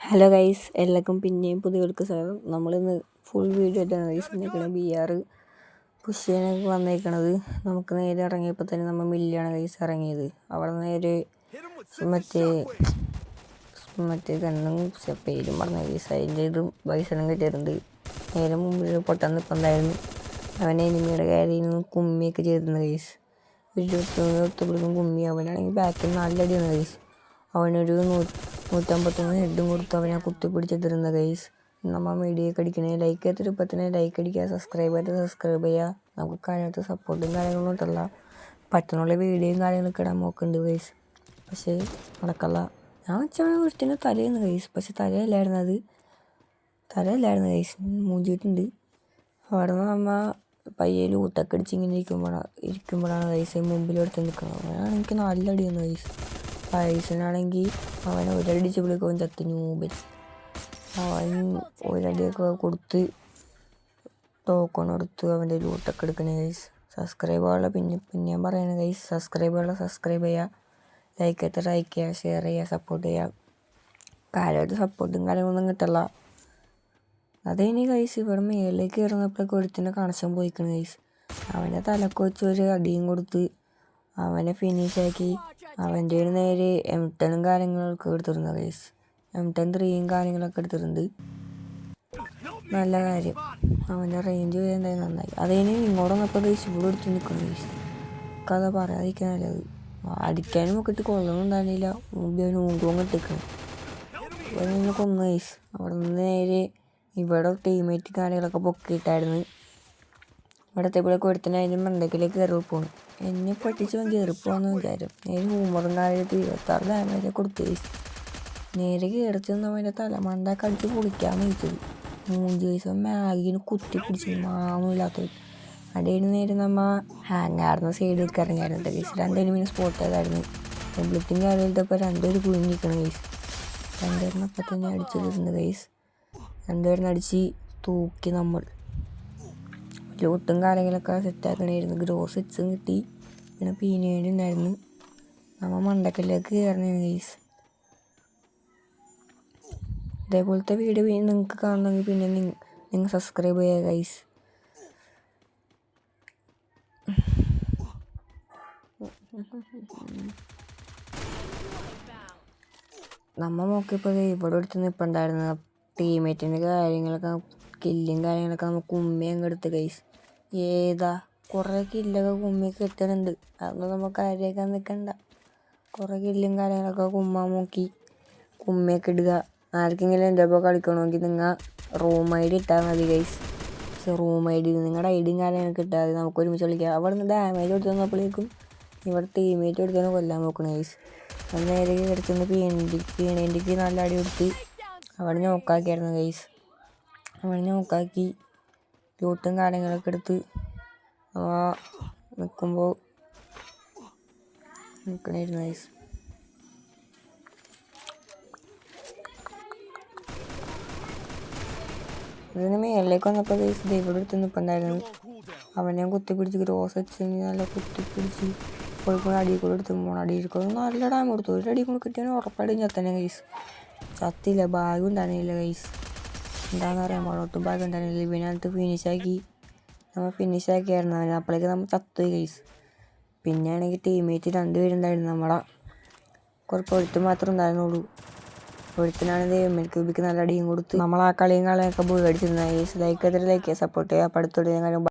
Hello guys, എല്ലാവർക്കും പിന്നെയും പുതിയവർക്ക് സ്വാഗതം. നമ്മളിന്ന് ഫുൾ വീഡിയോ ആയിട്ടാണ് ഗൈസ് വന്നേക്കണത്. BR പുഷ് ചെയ്യാനൊക്കെ വന്നേക്കണത്. നമുക്ക് നേരെ ഇറങ്ങിയപ്പോൾ തന്നെ നമ്മൾ മില്ലാണ് ഗൈസ് ഇറങ്ങിയത്. അവിടെ നേരെ മറ്റേ ഗണ്ണും പേരും പറഞ്ഞ ഗൈസ് അതിൻ്റെ ഇതും പൈസനും കിട്ടിയിട്ടുണ്ട്. നേരെ മുമ്പിൽ പൊട്ടാൻ നിൽപ്പുണ്ടായിരുന്നു. അവൻ എനിമിയുടെ കയറിയിൽ നിന്ന് കുമ്മിയൊക്കെ ചെയ്തിരുന്നു ഗൈസ്. 23 കുമ്മി. അവനാണെങ്കിൽ ബാക്കിൽ 4 അടിയാണ് ഗൈസ്. അവനൊരു 151 ഹെഡും കൊടുത്ത് അവനെ കുത്തിപ്പിടിച്ചിട്ടിരുന്ന ഗൈസ്. നമ്മൾ വീഡിയോയൊക്കെ അടിക്കണേ, ലൈക്ക് ചെയ്തിട്ട് ഇപ്പം തന്നെ ലൈക്ക് അടിക്കുക, സബ്സ്ക്രൈബ് ചെയ്യുക. നമുക്ക് കാര്യമായിട്ട് സപ്പോർട്ടും കാര്യങ്ങളൊന്നും ഇട്ടല്ല, പറ്റുന്നുള്ള വീഡിയോയും കാര്യങ്ങളൊക്കെ ഇടാൻ നോക്കുന്നുണ്ട് ഗൈസ്. പക്ഷേ നടക്കല്ല. ഞാൻ വെച്ചവനെ വീട്ടിന് തലയെന്ന് ഗൈസ്, പക്ഷെ തലയല്ലായിരുന്നു ഗൈസ്, മൂഞ്ചിയിട്ടുണ്ട്. അവിടെ നിന്ന് നമ്മൾ പയ്യെ ലൂട്ടൊക്കെ അടിച്ച് ഇങ്ങനെ ഇരിക്കുമ്പോഴാണ് ഗൈസ് മുമ്പിലെടുത്ത് നിൽക്കുന്നത്. അവനാണെങ്കിൽ എനിക്ക് 4 അടിയാണ് ഗൈസ്. പൈസനാണെങ്കിൽ അവനെ ഒരടിച്ച് വിളിക്കും ചത്തിന് മുമ്പിൽ. അവൻ ഒരടിയൊക്കെ കൊടുത്ത് ടോക്കൺ അവൻ്റെ ലൂട്ടൊക്കെ എടുക്കണേ ഗൈസ്. സബ്സ്ക്രൈബ് ചെയ്യാനുള്ള പിന്നെയും പറയണേ ഗൈസ്, സബ്സ്ക്രൈബ് ചെയ്യുക, ലൈക്ക് ചെയ്തിട്ട് ലൈക്ക് ചെയ്യുക, ഷെയർ ചെയ്യുക, സപ്പോർട്ട് ചെയ്യുക. കാര്യമായിട്ട് സപ്പോർട്ടും കാര്യങ്ങളൊന്നും കിട്ടില്ല. അതേനി ഗൈസ് ഇവിടെ മേലേക്ക് കയറുന്നപ്പോഴേക്ക് ഒരുത്തിൻ്റെ കണക്ഷൻ പോയിക്കണ് ഗൈസ്. അവനെ തലക്ക് വെച്ച് ഒരു അടിയും കൊടുത്ത് അവനെ ഫിനിഷാക്കി. അവൻ്റെ നേരെ M10 കാര്യങ്ങളൊക്കെ എടുത്തിരുന്നു ഗൈസ്. M10 3 കാര്യങ്ങളൊക്കെ എടുത്തിട്ടുണ്ട്. നല്ല കാര്യം, അവൻ്റെ റേഞ്ച് വരുന്നതായി നന്നായി. അതേനി ഇങ്ങോട്ട് വന്നപ്പോൾ ഗൈസ് ഇവിടെ എടുത്ത് നിൽക്കുന്നു ഗൈസ്. കഥ പറയാതിരിക്കാനല്ല, അത് അടിക്കാനും ഒക്കെ ഇട്ട് കൊള്ളണമുണ്ടായിരുന്നില്ല. മുമ്പ് അവന് ഊണ്ടും ഇട്ടിക്കണം. അവനെ കൊന്നു ഗൈസ്. അവിടെ നിന്ന് നേരെ ഇവിടെ ടീമേറ്റ് കാര്യങ്ങളൊക്കെ പൊക്കിയിട്ടായിരുന്നു. ഇവിടത്തെപ്പോഴൊക്കെ ഒരുത്തന്നെ അതിൻ്റെ മണ്ടക്കിലേക്ക് കയറി പോകണം. എന്നെ പറ്റിച്ച് കയറിപ്പോന്ന് വിചാരം. നേരെ ഹൂമറും കാര്യത്തിൽ 26 ഡാമേജ് കൊടുത്തു ഗൈസ്. നേരെ കയറിച്ചെന്ന് അവൻ്റെ തലമണ്ടൊക്കെ അടിച്ച് പൊളിക്കാന്ന് വെച്ചത്. 3 ദിവസം മാഗിന് കുത്തി പിടിച്ച് മാമില്ലാത്തത്. അടയിൽ നേരെ നമ്മൾ ഹാങ്ങാർന്ന സൈഡിലേക്ക് ഇറങ്ങിയായിരുന്നു ഗൈസ്. 2 എനിമിനെ സ്പോട്ട് ചെയ്തായിരുന്നു. ടെംപ്ലറ്റും കാര്യത്തിപ്പോൾ 2 പേര് കുഴിഞ്ഞിരിക്കണം ഗൈസ്. 2 പേരിനെ അപ്പം തന്നെ അടിച്ചിട്ടുണ്ട് ഗൈസ്. 2 പേരിനെ അടിച്ച് തൂക്കി. നമ്മൾ ലൂട്ടും കാര്യങ്ങളൊക്കെ സെറ്റാക്കണമായിരുന്നു. ഗ്രോസ് എച്ചും കിട്ടി, പിന്നെ പീനേടി ഉണ്ടായിരുന്നു. നമ്മൾ മണ്ടക്കല്ലേക്ക് കയറണേന് ഗൈസ്. ഇതേപോലത്തെ വീഡിയോ നിങ്ങൾക്ക് കാണണമെങ്കിൽ പിന്നെ നിങ്ങൾ സബ്സ്ക്രൈബ് ചെയ്യുക ഗൈസ്. നമ്മൾ നോക്കിയപ്പോൾ ഇവിടെ അടുത്ത് നിൽപ്പുണ്ടായിരുന്നു. ടീമേറ്റിൻ്റെ കാര്യങ്ങളൊക്കെ കില്ലും കാര്യങ്ങളൊക്കെ നമുക്ക് കുമ്മിയൊക്കെ എടുത്ത് ഗൈസ്. കുറേ കില്ലൊക്കെ കുമ്മിയൊക്കെ കിട്ടുന്നുണ്ട്. അതൊന്നും നമുക്ക് കാര്യമാക്കാൻ നിൽക്കണ്ട. കുറേ കില്ലും കാര്യങ്ങളൊക്കെ കുമ്മാൻ നോക്കി കുമ്മിയൊക്കെ ഇടുക. ആർക്കെങ്കിലും എൻ്റെ ഒപ്പം കളിക്കണമെങ്കിൽ നിങ്ങൾ റൂം ID ഇട്ടാൽ മതി ഗൈസ്. റൂം ID നിങ്ങളുടെ ഐഡിയും കാര്യങ്ങളൊക്കെ ഇട്ടാൽ മതി, നമുക്ക് ഒരുമിച്ച് കളിക്കാം. അവിടെ നിന്ന് ഡാമേജ് കൊടുത്ത് വന്നപ്പോഴേക്കും ഇവിടെ ടീമേറ്റ് കൊടുത്താണ് കൊല്ലാൻ നോക്കണം ഗൈസ്. അത് നേരെ കിടത്തുന്ന പീണേൻ്റെക്ക് നല്ല അടി കൊടുത്ത് അവിടെ നോക്കാക്കിയായിരുന്നു ഗൈസ്. അവിടെ നോക്കാക്കി ലൂട്ടും കാര്യങ്ങളൊക്കെ എടുത്ത് നിൽക്കണായിരുന്നു ഗൈസ്. ഇതിന് മേളിലേക്ക് വന്നപ്പോൾ ഗൈസ് ഇവിടെ എടുത്ത് നിൽപ്പുണ്ടായിരുന്നു. അവനെ കുത്തിപ്പിടിച്ച് ഗ്രോസ് വെച്ച് നല്ല കുത്തിപ്പിടിച്ച് പോയിപ്പോൾ അടിയിൽ കൂടെ എടുത്ത് പോകണം. അടിയിൽ കൂടെ നല്ല ഡാമ് കൊടുത്തു. ഒരു അടി കൂടെ കിട്ടിയാൽ ഉറപ്പായിട്ടും ചത്തന്നെ ഗൈസ്. ചത്തില്ല, ഭാഗ്യം ഉണ്ടായിരുന്നില്ല ഗൈസ്. എന്താണെന്ന് പറയാൻ പാടൊട്ടും ഭാഗ്യം ഉണ്ടായിരുന്നില്ല. ഇവനകത്ത് നമ്മൾ ഫിനിഷാക്കിയായിരുന്നു അവനെ. അപ്പോഴേക്ക് നമ്മൾ ചത്തുപോയി ഗൈസ്. പിന്നെ ആണെങ്കിൽ ടീമേറ്റ് 2 പേരുണ്ടായിരുന്നു. നമ്മളെ കുറച്ച് ഒരുത്ത് മാത്രമേ ഉണ്ടായിരുന്നുള്ളൂ. ഒരുത്തിനാണെങ്കിൽ ML ക്യൂബിക്ക് നല്ല അടിയും കൊടുത്ത് നമ്മൾ ആ കളിയൊക്കെ പോയി അടിച്ചിരുന്ന ഗൈസ്. ലൈക്ക് ചെയ്തിട്ട് സപ്പോർട്ട് ചെയ്യുക. അടുത്തോടെ